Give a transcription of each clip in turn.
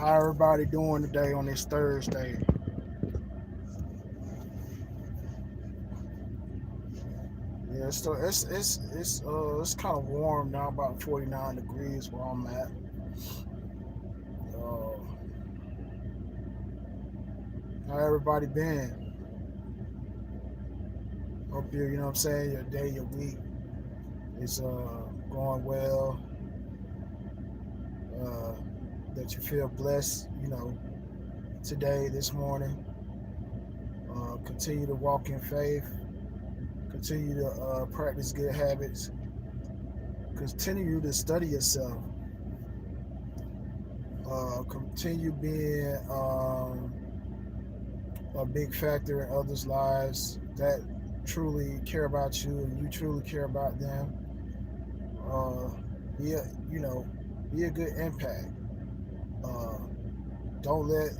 How everybody doing today on this Thursday? Yeah, so it's kind of warm now, about 49 degrees where I'm at. Uh, how everybody been? Hope you know what I'm saying, your day, your week is going well. Uh, that you feel blessed, today, this morning. Continue to walk in faith. Continue to practice good habits. Continue to study yourself. Continue being a big factor in others' lives that truly care about you and you truly care about them. Uh, be a, be a good impact. Uh, don't let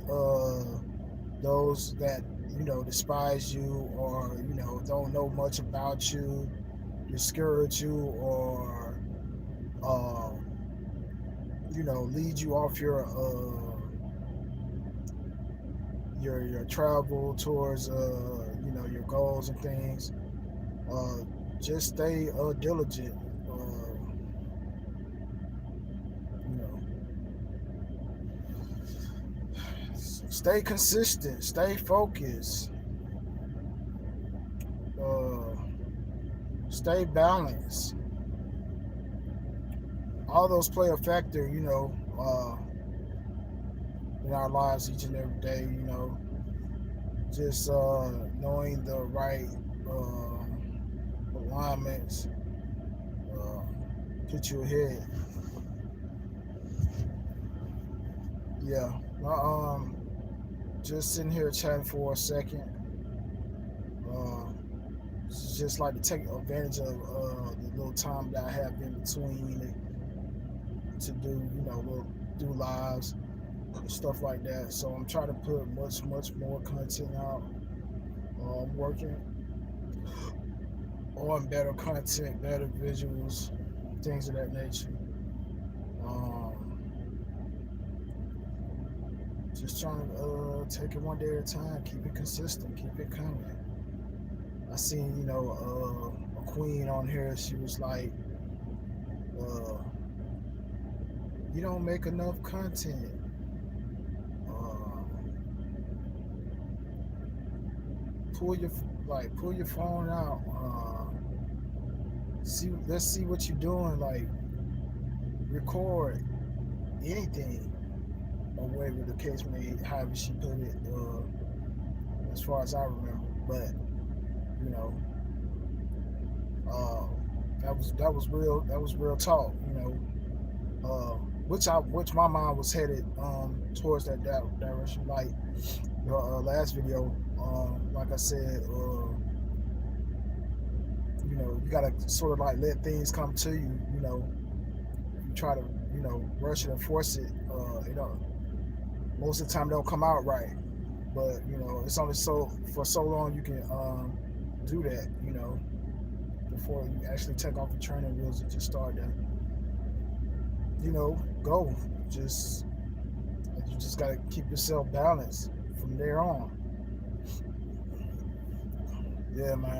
those that despise you or don't know much about you discourage you or uh, lead you off your travel towards your goals and things. Uh, just stay diligent. You know, stay consistent. Stay focused. Uh, stay balanced. All those play a factor, in our lives each and every day. Just knowing the right alignments uh, put you ahead. Yeah. Just sitting here chatting for a second. Uh, just like to take advantage of the little time that I have in between to do, do lives, stuff like that. So I'm trying to put much more content out. I'm working on better content, better visuals, things of that nature. Um, just trying to take it one day at a time, keep it consistent, keep it coming. I seen, a queen on here. She was like, uh, "You don't make enough content. Uh, pull your pull your phone out. Let's see what you're doing. Like, record anything, or whatever the case may. However she put it, as far as I remember. But you know, uh, that was real. That was real talk. Which my mind was headed towards that direction. Like the last video, like I said, you gotta sort of like let things come to you. You try to rush it and force it. It don't most of the time it don't come out right. But it's only so for so long you can do that. Before you actually take off the training wheels and just start to go. Just you just gotta keep yourself balanced from there on. Yeah, man.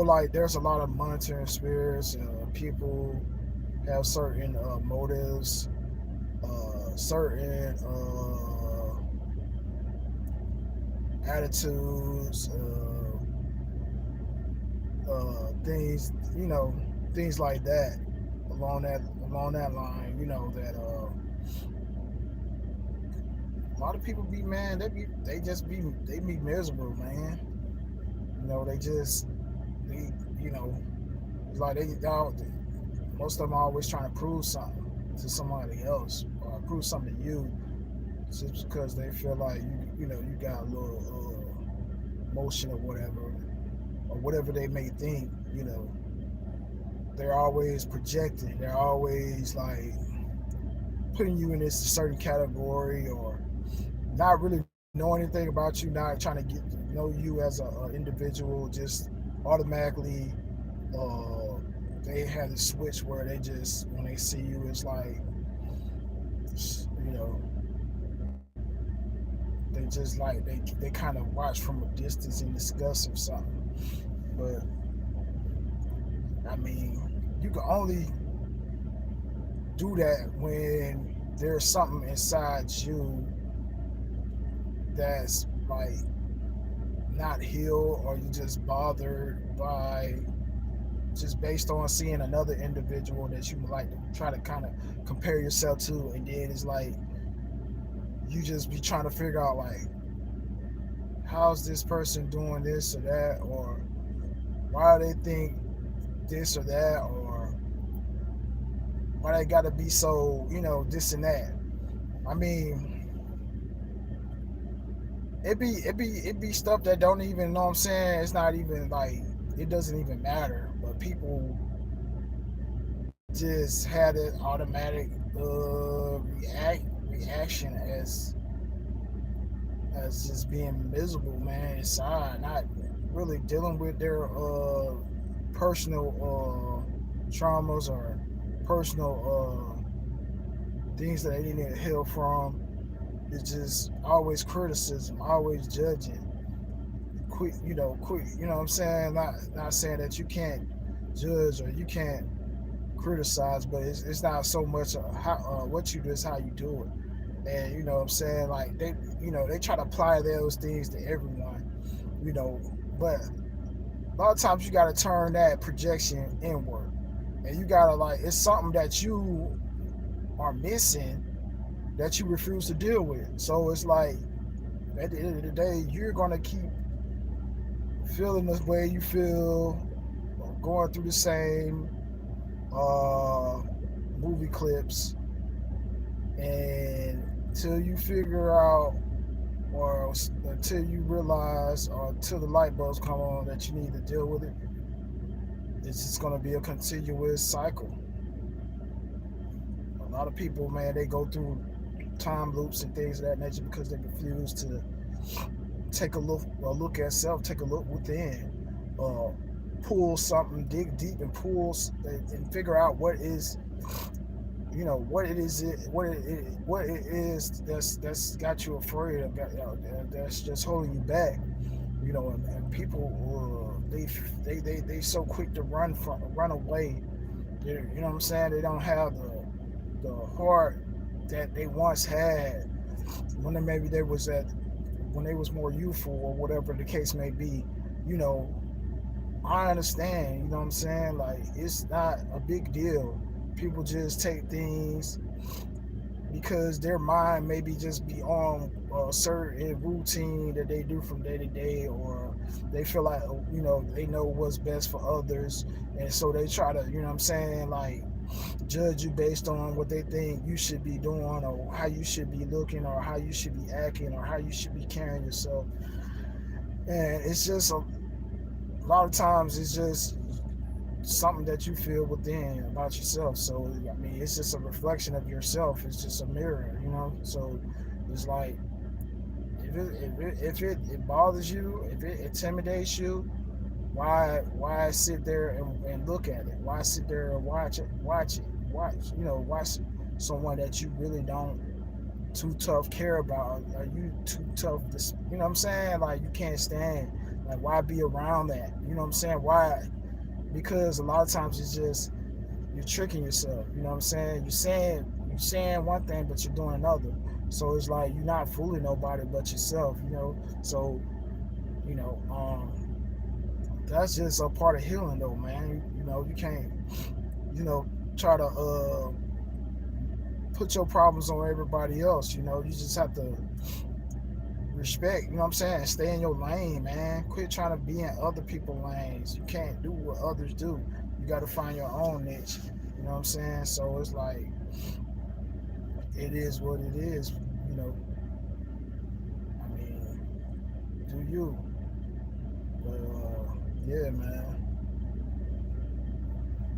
Like there's a lot of monitoring spirits. People have certain motives, certain attitudes, things, things like that along that line. That a lot of people be man. They be miserable, man. They just they it's like most of them are always trying to prove something to somebody else or prove something to you just because they feel like you got a little motion or whatever they may think. They're always projecting. They're always like putting you in this certain category or not really knowing anything about you, not trying to get to know you as a individual, just automatically uh, they have the switch where they just when they see you, it's like you know, they just like they kind of watch from a distance and discuss or something. But I mean, you can only do that when there's something inside you that's like not healed, or you just bothered by just based on seeing another individual that you like to try to kind of compare yourself to, and then it's like you just be trying to figure out like how's this person doing this or that, or why they think this or that, or why they gotta be so, this and that. I mean, it be stuff that don't even know what I'm saying. It's not even like it doesn't even matter. But people just had an automatic reaction as just being miserable, man, inside, not really dealing with their personal traumas or personal things that they need to heal from. It's just always criticism, always judging. Quit. You know what I'm saying? Not saying that you can't judge or you can't criticize, but it's not so much what you do, is how you do it. And you know what I'm saying? Like they try to apply those things to everyone, you know, but a lot of times you got to turn that projection inward, and you got to like it's something that you are missing that you refuse to deal with. So it's like at the end of the day, you're gonna keep feeling the way you feel, going through the same uh, movie clips, and until you figure out, or until you realize, or until the light bulbs come on that you need to deal with it, it's just gonna be a continuous cycle. A lot of people, man, they go through time loops and things of that nature because they refuse to take a look at self, take a look within, uh, pull something, dig deep and and figure out what it is that's got you afraid of, that's just holding you back. And people, they so quick to run away. You know what I'm saying? They don't have the heart that they once had when they was at when they was more youthful, or whatever the case may be. You know, I understand. You know what I'm saying? Like, it's not a big deal. People just take things because their mind maybe just be on a certain routine that they do from day to day, or they feel like they know what's best for others, and so they try to, you know what I'm saying, like, judge you based on what they think you should be doing, or how you should be looking, or how you should be acting, or how you should be carrying yourself. And it's just a lot of times it's just something that you feel within about yourself. So I mean, it's just a reflection of yourself. It's just a mirror. So it's like if it bothers you, if it intimidates you, why sit there and look at it? Why sit there and watch someone that you really don't too tough care about? Are you too tough to, you know what I'm saying? Like, you can't stand. Like, why be around that? You know what I'm saying? Why? Because a lot of times it's just you're tricking yourself. You know what I'm saying? You're saying one thing, but you're doing another. So it's like you're not fooling nobody but yourself. So you know, that's just a part of healing, though, man. You can't, try to put your problems on everybody else. You just have to respect, you know what I'm saying? Stay in your lane, man. Quit trying to be in other people's lanes. You can't do what others do. You got to find your own niche. You know what I'm saying? So it's like, it is what it is. You know, I mean, do you? But yeah, man.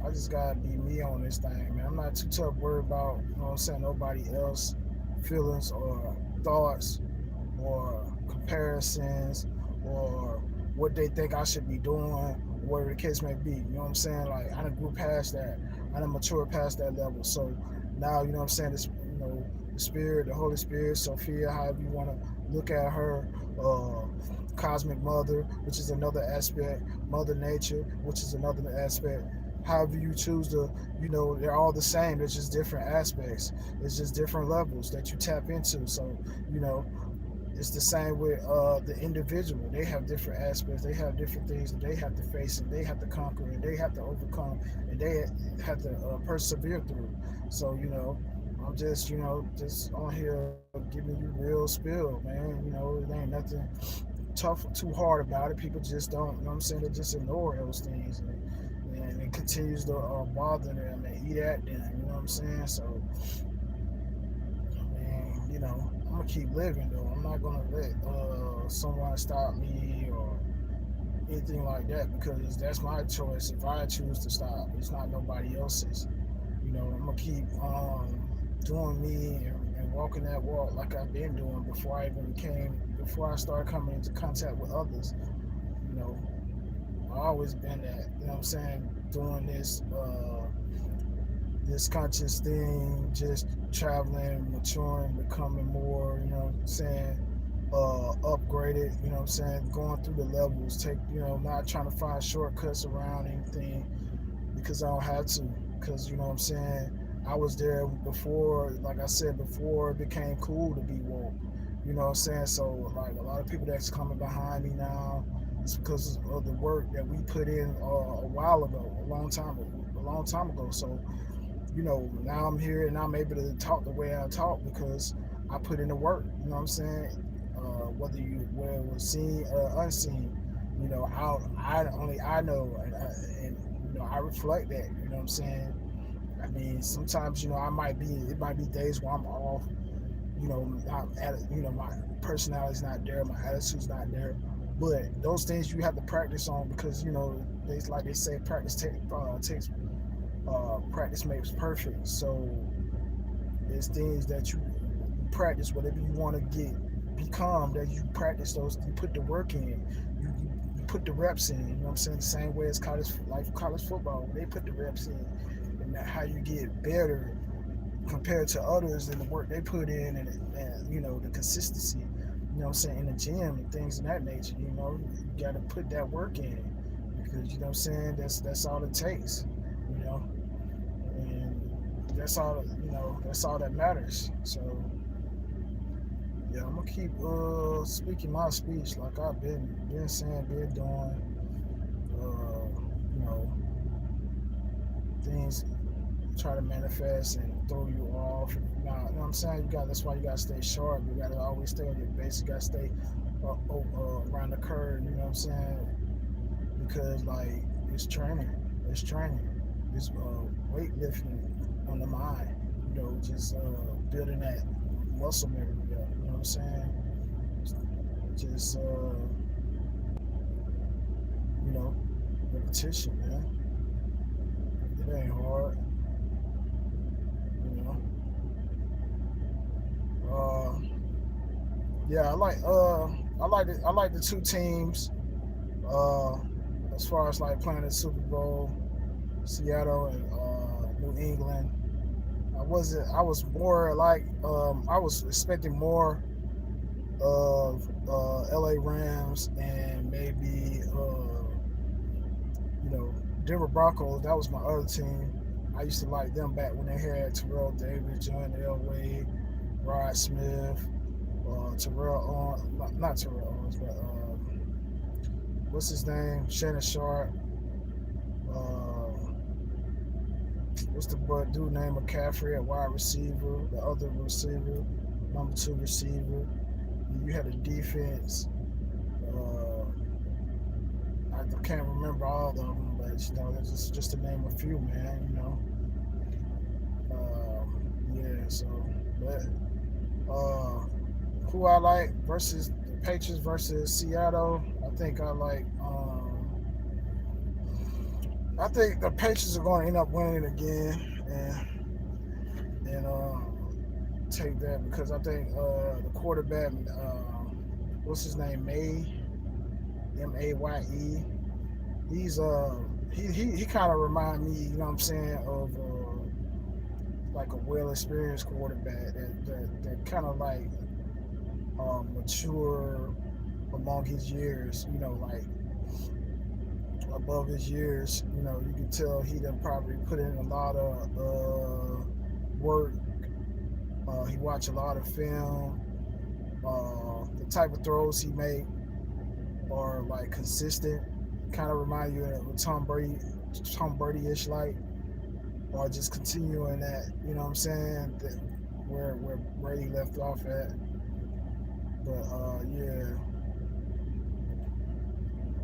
I just gotta be me on this thing, man. I'm not too tough worried about, you know what I'm saying, nobody else feelings or thoughts or comparisons or what they think I should be doing, whatever the case may be. You know what I'm saying? Like, I done grew past that. I done matured past that level. So now, you know what I'm saying, it's the Spirit, the Holy Spirit, Sophia, however you want to look at her, uh, cosmic mother, which is another aspect, Mother Nature, which is another aspect. However you choose to, they're all the same. They're just different aspects. It's just different levels that you tap into. So, you know, it's the same with the individual. They have different aspects. They have different things that they have to face and they have to conquer and they have to overcome and they have to persevere through. So, I'm just, just on here giving you real spill, man. It ain't nothing tough, too hard about it. People just don't, what I'm saying? They just ignore those things and it continues to bother them and eat at them. You know what I'm saying? So, and I'm gonna keep living though. I'm not gonna let someone stop me or anything like that because that's my choice. If I choose to stop, it's not nobody else's. I'm gonna keep doing me and walking that walk like I've been doing before I started coming into contact with others. You know, I always been that. You know what I'm saying? Doing this conscious thing, just traveling, maturing, becoming more, saying, upgraded, going through the levels, not trying to find shortcuts around anything because I don't have to. Because, I was there before, like I said before, it became cool to be woke. You know what I'm saying? So, like, a lot of people that's coming behind me now, it's because of the work that we put in a while ago, a long time ago. So, now I'm here and I'm able to talk the way I talk because I put in the work. You know what I'm saying? Whether it was seen or unseen, I know, and I reflect that. You know what I'm saying? I mean, sometimes it might be days where I'm off. My personality's not there, my attitude's not there. But those things you have to practice on because they say takes practice makes perfect. So there's things that you practice, whatever you want to become, that you practice those, you put the work in, you put the reps in. You know what I'm saying? The same way as college football, they put the reps in, and how you get better compared to others and the work they put in and the consistency. You know what I'm saying, in the gym and things of that nature. You got to put that work in because you know what I'm saying. That's all it takes. You know, and that's all that matters. So yeah, I'm gonna keep speaking my speech like I've been saying, been doing. You know, things try to manifest and throw you off. Now, you know what I'm saying? That's why you gotta stay sharp. You gotta always stay on your base. You gotta stay around the curve. You know what I'm saying? Because like it's training, it's weightlifting on the mind. Just building that muscle memory up. You know what I'm saying? Just you know, repetition, man. It ain't hard. You know. Yeah, I like the two teams. Uh, as far as like playing the Super Bowl, Seattle and New England. I was more like I was expecting more of LA Rams and maybe Denver Broncos. That was my other team. I used to like them back when they had Terrell Davis, John Elway, Rod Smith, Terrell not Terrell Owens, but what's his name? Shannon Sharp. What's the dude named McCaffrey at wide receiver? The other receiver, number two receiver. You had a defense. I can't remember all of them, but that's just to name a few, man. Yeah. So, but who I like versus the Patriots versus Seattle. I think the Patriots are going to end up winning again, and take that because I think the quarterback, what's his name, Maye. He's he kind of remind me, you know what I'm saying, of like a well experienced quarterback that kind of like mature among his years. Like above his years. You can tell he done probably put in a lot of work. He watched a lot of film. The type of throws he make are like consistent. Kind of remind you of Tom Brady-ish like, or just continuing that. You know what I'm saying? Where Brady left off at. But yeah,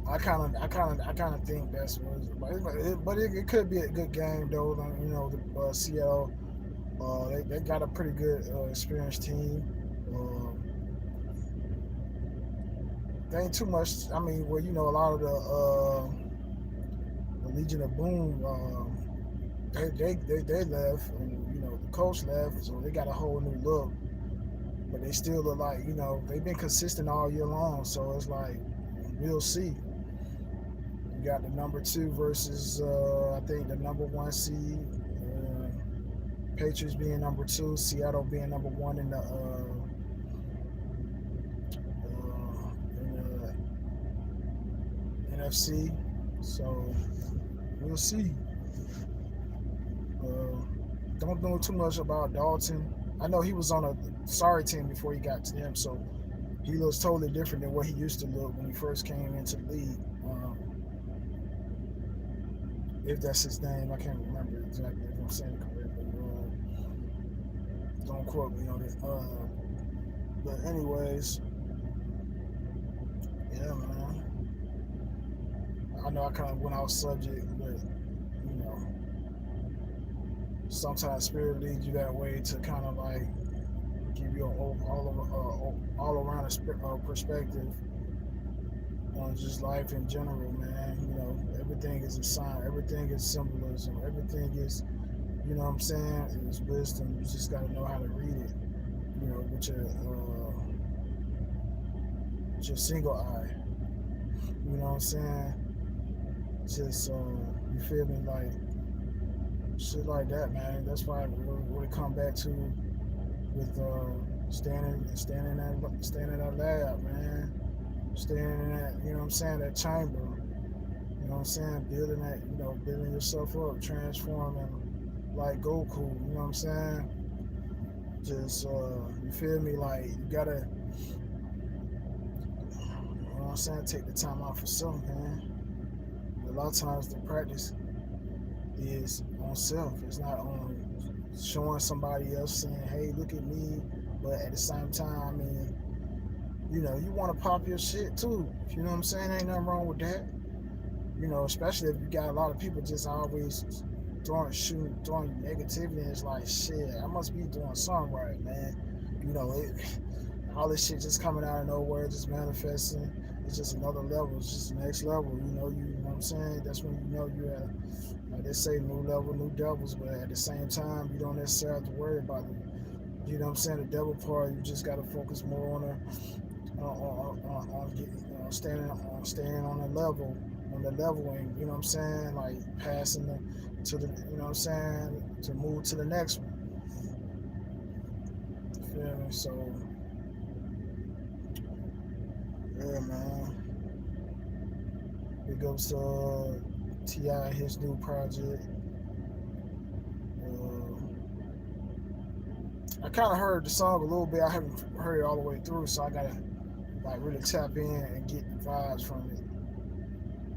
I kind of think that's but it could be a good game though. The Seattle, they got a pretty good experienced team. There ain't too much. I mean, well, a lot of the Legion of Boom, they left, and the coach left, so they got a whole new look. But they still look like they've been consistent all year long. So it's like we'll see. You got the number two versus I think the number one seed. Patriots being number two, Seattle being number one in the NFC. So we'll see. Uh, don't know too much about Dalton. I know he was on a sorry team before he got to them, so he looks totally different than what he used to look when he first came into the league. If that's his name, I can't remember exactly if I'm saying it correctly. Don't quote me on it. But anyways, yeah, man. I know I kind of went off subject, but sometimes spirit leads you that way to kind of like give you an all around perspective on just life in general, man. Everything is a sign, everything is symbolism, everything is, what I'm saying, is wisdom. You just got to know how to read it, with your single eye. You know what I'm saying? Just, you feel me? Like, shit like that, man. That's why what it come back to with standing in that lab, man. Standing in that, you know what I'm saying, that chamber. You know what I'm saying? Building that, building yourself up, transforming like Goku, you know what I'm saying? Just you feel me? Like you gotta, you know what I'm saying, take the time out for self, man. A lot of times the practice is on self. It's not on showing somebody else saying, hey, look at me. But at the same time, I mean, you want to pop your shit too. You know what I'm saying? Ain't nothing wrong with that. Especially if you got a lot of people just always throwing negativity. And it's like, shit, I must be doing something right, man. All this shit just coming out of nowhere, just manifesting. It's just another level. It's just the next level. You know what I'm saying? That's when you're at, like they say, new level, new devils. But at the same time, you don't necessarily have to worry about it. You know what I'm saying? The devil part, you just got to focus more on staying on the level, and you know what I'm saying, like passing to the, you know what I'm saying, to move to the next one. You feel me? So yeah, man. Big ups to T.I. and his new project. I kind of heard the song a little bit. I haven't heard it all the way through, so I gotta like really tap in and get the vibes from it.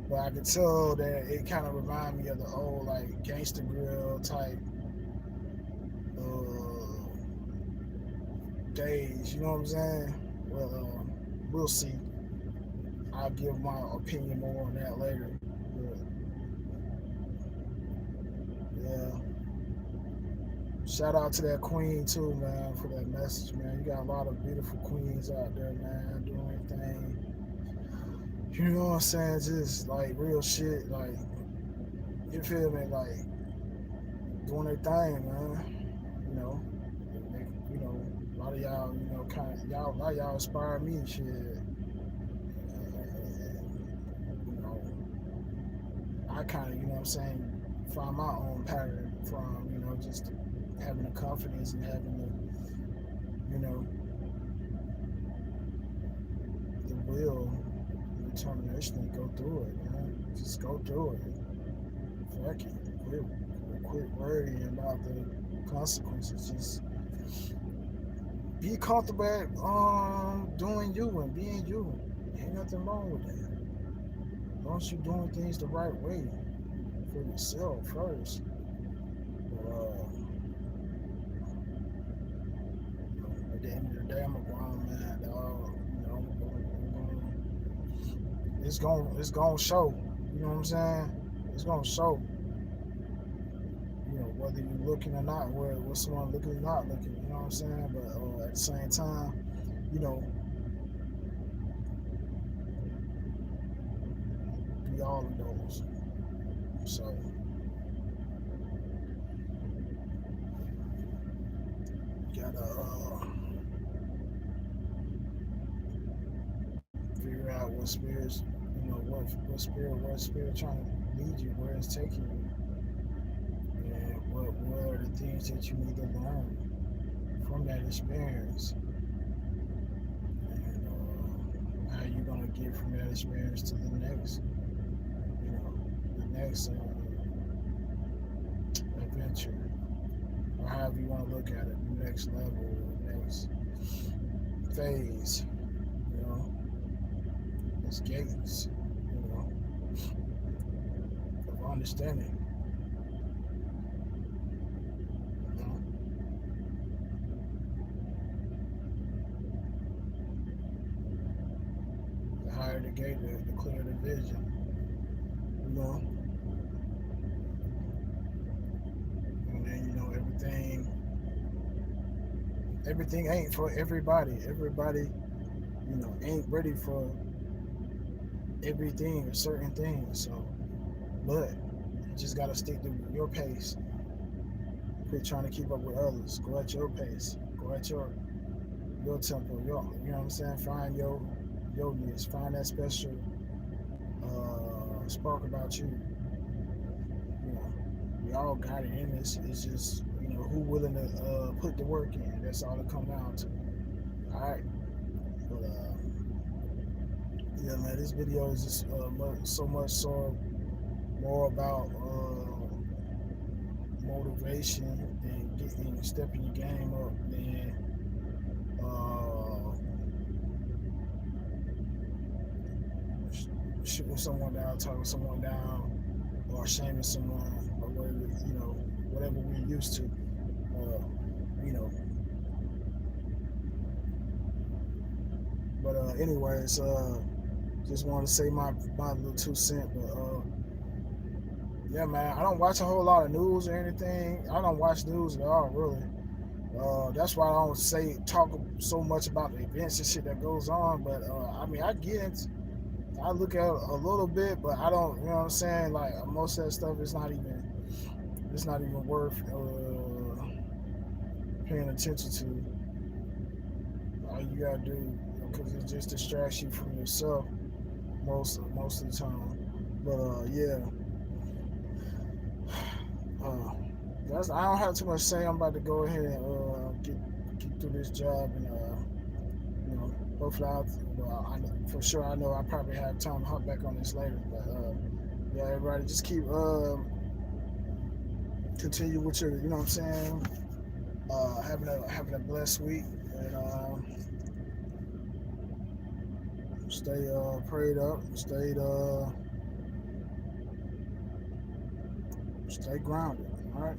But I could tell that it kind of reminded me of the old like Gangsta Grill type days. You know what I'm saying? Well, we'll see. I'll give my opinion more on that later. But yeah. Shout out to that queen too, man, for that message, man. You got a lot of beautiful queens out there, man, doing their thing. You know what I'm saying? Just like real shit, like you feel me, like doing their thing, man. You know, a lot of y'all, a lot of y'all inspire me, shit. You know, I kind of, find my own pattern from, just having the confidence and having the will, the determination to go through it, man. Just go through it. Fuck it. Quit worrying about the consequences. Just be comfortable at doing you and being you. Ain't nothing wrong with that. As long as you're doing things the right way for yourself first. But, at the end of the day, I'm a grown man, dog. It's gonna show. You know what I'm saying? It's gonna show. Whether you're looking or not, where someone looking or not looking. You know what I'm saying? But at the same time, you know, be all of those. So you gotta figure out what spirit trying to lead you, where it's taking you, and what are the things that you need to learn from that experience, and how you gonna get from that experience to the next, the next adventure, or however you want to look at it, the next level, the next phase, you know, it's gates, of understanding. You know? The higher the gate, the clearer the vision. You know, and then everything ain't for everybody. Everybody, ain't ready for everything or certain things. So, but you just gotta stick to your pace. Quit trying to keep up with others. Go at your pace. Go at your tempo. You know what I'm saying? Find your niche. Find that special spark about you. You know, we all got it in this. It's just who willing to put the work in. That's all it come down to. All right, but yeah, man, this video is just so much so more about motivation and getting stepping your game up than shooting someone down, talking someone down, or shaming someone, or whatever we're used to. You know. But anyways, just want to say my little 2 cents. But yeah, man, I don't watch a whole lot of news or anything. I don't watch news at all, really. That's why I don't talk so much about the events and shit that goes on. But I mean, I look at a little bit, but I don't. You know what I'm saying? Like most of that stuff is not even. It's not even worth paying attention to. All you gotta do, because it just distracts you from yourself most of the time. But yeah, I don't have too much to say. I'm about to go ahead and get through this job, and hopefully for sure I know I probably have time to hop back on this later. But yeah, everybody just keep continue with your, you know what I'm saying, having a blessed week, and stay prayed up, stay grounded. All right.